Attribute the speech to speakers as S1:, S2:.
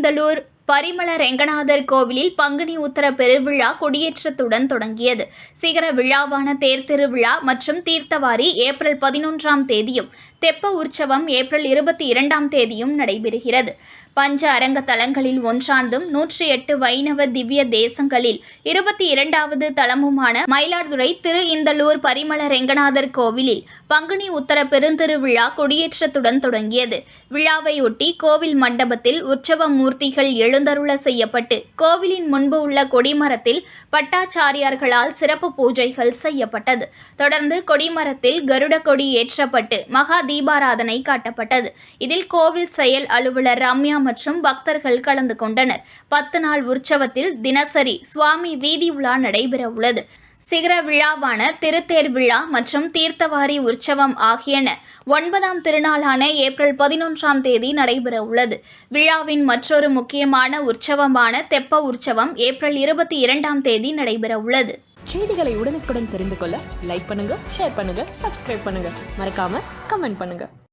S1: இந்தளூர் பரிமள ரெங்கநாதர் கோவிலில் பங்குனி உத்தர பெருவிழா கொடியேற்றத்துடன் தொடங்கியது. சிகர விழாவான தேர் திருவிழா மற்றும் தீர்த்தவாரி ஏப்ரல் 11ஆம் தேதியும் தெப்ப உற்சவம் ஏப்ரல் 22ஆம் தேதியும் நடைபெறுகிறது. பஞ்ச அரங்க தலங்களில் ஒன்றானதும் 108 வைணவ திவ்ய தேசங்களில் 22வது தலமுமான மயிலாடுதுறை திரு இந்தளூர் பரிமள ரெங்கநாதர் கோவிலில் பங்குனி உத்தர பெருந்திருவிழா கொடியேற்றத்துடன் தொடங்கியது. விழாவையொட்டி கோவில் மண்டபத்தில் உற்சவ மூர்த்திகள் எழுந்தருள செய்யப்பட்டு கோவிலின் முன்பு உள்ள கொடிமரத்தில் பட்டாச்சாரியார்களால் சிறப்பு பூஜைகள் செய்யப்பட்டது. தொடர்ந்து கொடிமரத்தில் கருட கொடி ஏற்றப்பட்டு மகா தீபாராதனை காட்டப்பட்டது. இதில் கோவில் செயல் அலுவலர் ரம்யா மற்றும் பக்தர்கள் கலந்து கொண்டனர். 10 நாள் உற்சவத்தில் தினசரி சுவாமி வீதி உலா நடைபெற உள்ளது. சிகர விழாவான திருத்தேர் விழா மற்றும் தீர்த்தவாரி உற்சவம் ஆகியன 9ஆம் திருநாளான ஏப்ரல் 11ஆம் தேதி நடைபெற உள்ளது. விழாவின் மற்றொரு முக்கியமான உற்சவமான தெப்ப உற்சவம் ஏப்ரல் 22ஆம் தேதி நடைபெற உள்ளது.
S2: செய்திகளை உடனுக்குடன் தெரிந்து கொள்ள லைக் பண்ணுங்க, ஷேர் பண்ணுங்க, சப்ஸ்கிரைப் பண்ணுங்க, மறக்காம கமெண்ட் பண்ணுங்க.